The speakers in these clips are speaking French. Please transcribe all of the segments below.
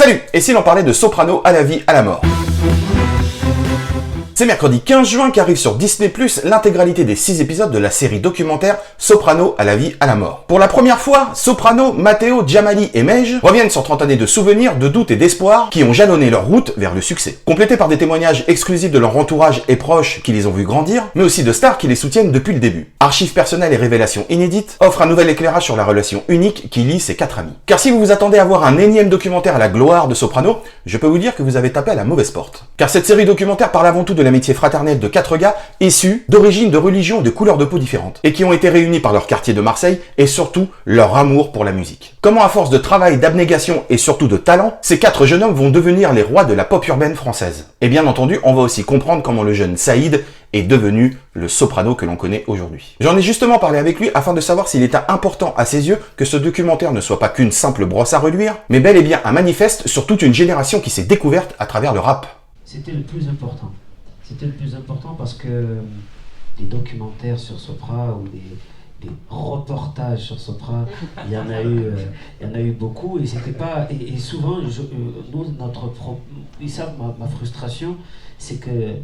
Salut! Et si l'on parlait de Soprano à la vie, à la mort? C'est mercredi 15 juin qu'arrive sur Disney+, l'intégralité des 6 épisodes de la série documentaire Soprano à la vie, à la mort. Pour la première fois, Soprano, Matteo, Djamali et Mej reviennent sur 30 années de souvenirs, de doutes et d'espoir qui ont jalonné leur route vers le succès. Complétés par des témoignages exclusifs de leur entourage et proches qui les ont vus grandir, mais aussi de stars qui les soutiennent depuis le début. Archives personnelles et révélations inédites offrent un nouvel éclairage sur la relation unique qui lie ces 4 amis. Car si vous vous attendez à voir un énième documentaire à la gloire de Soprano, je peux vous dire que vous avez tapé à la mauvaise porte. Car cette série documentaire parle avant tout de l'amitié fraternelle de 4 gars issus d'origines, de religions et de couleurs de peau différentes, et qui ont été réunis par leur quartier de Marseille et surtout leur amour pour la musique. Comment à force de travail, d'abnégation et surtout de talent, ces 4 jeunes hommes vont devenir les rois de la pop urbaine française. Et bien entendu, on va aussi comprendre comment le jeune Saïd est devenu le soprano que l'on connaît aujourd'hui. J'en ai justement parlé avec lui afin de savoir s'il était important à ses yeux que ce documentaire ne soit pas qu'une simple brosse à reluire, mais bel et bien un manifeste sur toute une génération qui s'est découverte à travers le rap. C'était le plus important. C'était le plus important parce que des documentaires sur Sopra ou des reportages sur Sopra, il y en a eu beaucoup et c'était pas et souvent nous ils savent ma frustration, c'est que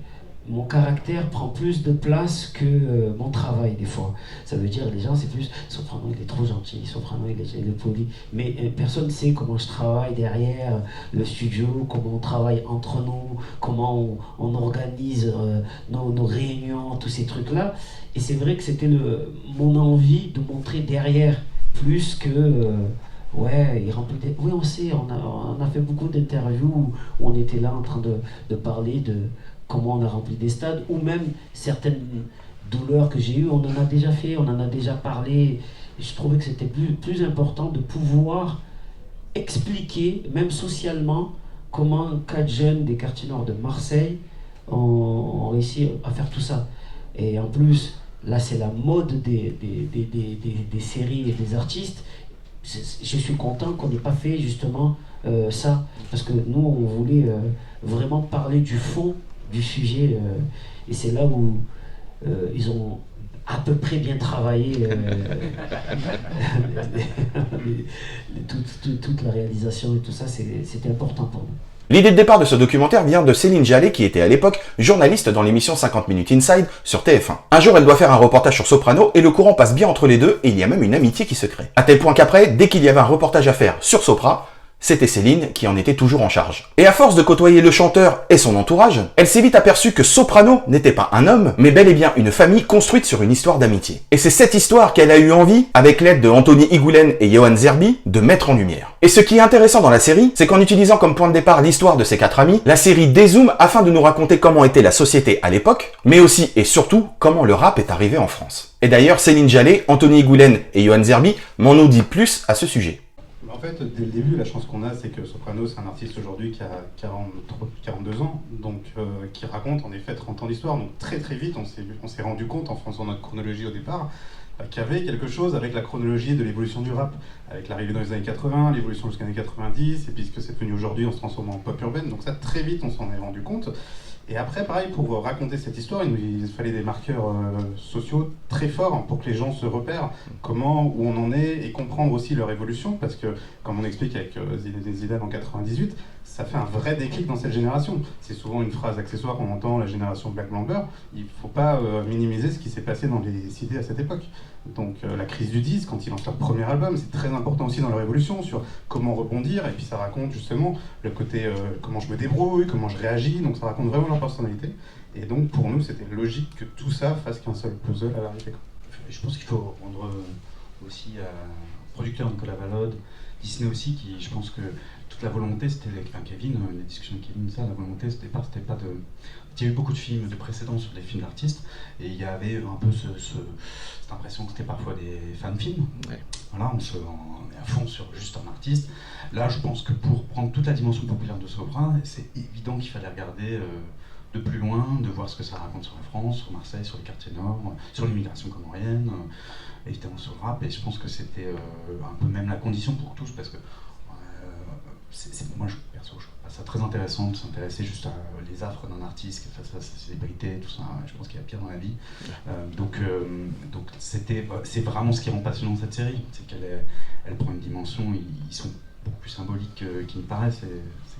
mon caractère prend plus de place que mon travail des fois. Ça veut dire les gens c'est plus Soprano il est trop gentil, Soprano il est poli, mais personne ne sait comment je travaille derrière le studio, comment on travaille entre nous, comment on organise nos réunions, tous ces trucs là. Et c'est vrai que c'était mon envie de montrer derrière plus que ouais, il remplit des... Oui, on sait, on a fait beaucoup d'interviews où on était là en train de parler de comment on a rempli des stades, ou même certaines douleurs que j'ai eues, on en a déjà fait, on en a déjà parlé. Et je trouvais que c'était plus important de pouvoir expliquer, même socialement, comment 4 jeunes des quartiers nord de Marseille ont réussi à faire tout ça. Et en plus, là c'est la mode des séries et des artistes. Je suis content qu'on n'ait pas fait justement ça, parce que nous on voulait vraiment parler du fond du sujet, et c'est là où ils ont à peu près bien travaillé toute la réalisation et tout ça, c'était important pour nous. L'idée de départ de ce documentaire vient de Céline Jallet qui était à l'époque journaliste dans l'émission 50 minutes Inside sur TF1. Un jour elle doit faire un reportage sur Soprano et le courant passe bien entre les deux et il y a même une amitié qui se crée. À tel point qu'après, dès qu'il y avait un reportage à faire sur Sopra, c'était Céline qui en était toujours en charge. Et à force de côtoyer le chanteur et son entourage, elle s'est vite aperçue que Soprano n'était pas un homme, mais bel et bien une famille construite sur une histoire d'amitié. Et c'est cette histoire qu'elle a eu envie, avec l'aide de Anthony Igoulen et Yoann Zerbi, de mettre en lumière. Et ce qui est intéressant dans la série, c'est qu'en utilisant comme point de départ l'histoire de ces 4 amis, la série dézoome afin de nous raconter comment était la société à l'époque, mais aussi et surtout comment le rap est arrivé en France. Et d'ailleurs, Céline Jallet, Anthony Igoulen et Yoann Zerbi m'en ont dit plus à ce sujet. En fait, dès le début, la chance qu'on a, c'est que Soprano, c'est un artiste aujourd'hui qui a 42 ans, donc qui raconte en effet 30 ans d'histoire. Donc très vite, on s'est rendu compte, en faisant notre chronologie au départ, qu'il y avait quelque chose avec la chronologie de l'évolution du rap, avec l'arrivée dans les années 80, l'évolution jusqu'aux années 90, et puis ce que c'est devenu aujourd'hui en se transformant en pop urbaine. Donc ça, très vite, on s'en est rendu compte. Et après, pareil, pour raconter cette histoire, il fallait des marqueurs sociaux très forts pour que les gens se repèrent comment, où on en est, et comprendre aussi leur évolution, parce que, comme on explique avec Zidane en 98, ça fait un vrai déclic dans cette génération. C'est souvent une phrase accessoire qu'on entend, la génération Black Blamber. Il ne faut pas minimiser ce qui s'est passé dans les cités à cette époque. Donc la crise du disque, quand ils lancent leur premier album, c'est très important aussi dans leur évolution, sur comment rebondir, et puis ça raconte justement le côté comment je me débrouille, comment je réagis, donc ça raconte vraiment leur personnalité. Et donc pour nous, c'était logique que tout ça fasse qu'un seul puzzle à l'arrivée. Je pense qu'il faut rendre aussi à producteur Nicolas Valode, Disney aussi, qui, je pense que toute la volonté, c'était, enfin Kevin, les discussions de Kevin, ça, la volonté, au départ, c'était pas de... Il y a eu beaucoup de films de précédents sur des films d'artistes, et il y avait un peu cette impression que c'était parfois des fan-films. Ouais. Voilà, on est à fond sur juste un artiste. Là, je pense que pour prendre toute la dimension populaire de Sopra, c'est évident qu'il fallait regarder de plus loin, de voir ce que ça raconte sur la France, sur Marseille, sur les quartiers nord, sur l'immigration comorienne, évidemment sur le rap, et je pense que c'était un peu même la condition pour tous, parce que moi, perso, je trouve ça très intéressant de s'intéresser juste à les affres d'un artiste face à sa célébrité, tout ça. Je pense qu'il y a pire dans la vie. Donc c'est vraiment ce qui rend passionnant cette série, c'est qu'elle prend une dimension. Ils sont beaucoup plus symbolique qu'il me paraît, c'est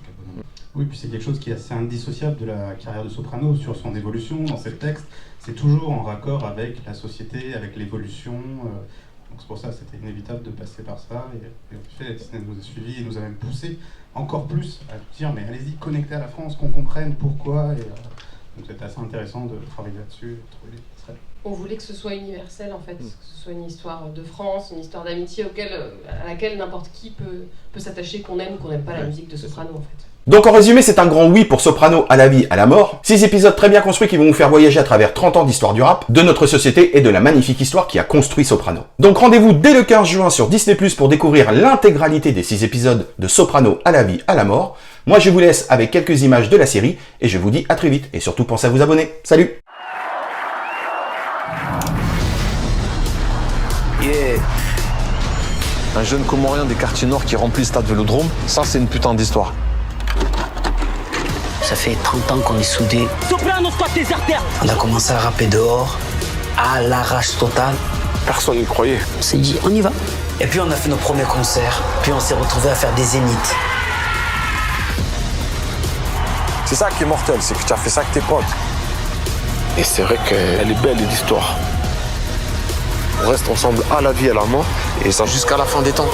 Capodanno. Oui, puis c'est quelque chose qui est assez indissociable de la carrière de Soprano sur son évolution dans ses textes. C'est toujours en raccord avec la société, avec l'évolution. Donc c'est pour ça que c'était inévitable de passer par ça. Et en fait, Disney nous a suivis et nous a même poussé encore plus à dire mais allez-y, connectez à la France, qu'on comprenne pourquoi. Donc c'était assez intéressant de travailler là-dessus et de trouver des passerelles. On voulait que ce soit universel en fait, que ce soit une histoire de France, une histoire d'amitié à laquelle n'importe qui peut s'attacher, qu'on aime ou qu'on n'aime pas la musique de Soprano en fait. Donc en résumé, c'est un grand oui pour Soprano à la vie, à la mort. 6 épisodes très bien construits qui vont vous faire voyager à travers 30 ans d'histoire du rap, de notre société et de la magnifique histoire qui a construit Soprano. Donc rendez-vous dès le 15 juin sur Disney+ pour découvrir l'intégralité des 6 épisodes de Soprano à la vie, à la mort. Moi je vous laisse avec quelques images de la série et je vous dis à très vite. Et surtout pensez à vous abonner. Salut! Yeah. Un jeune Comorien des quartiers nord qui remplit le stade Vélodrome, ça c'est une putain d'histoire. Ça fait 30 ans qu'on est soudés. Soprano, squatte tes artères. On a commencé à rapper dehors, à l'arrache totale. Personne n'y croyait. On s'est dit, on y va. Et puis on a fait nos premiers concerts, puis on s'est retrouvés à faire des zéniths. C'est ça qui est mortel, c'est que tu as fait ça avec tes potes. Et c'est vrai qu'elle est belle l'histoire. On reste ensemble à la vie, à la mort, et ça jusqu'à la fin des temps.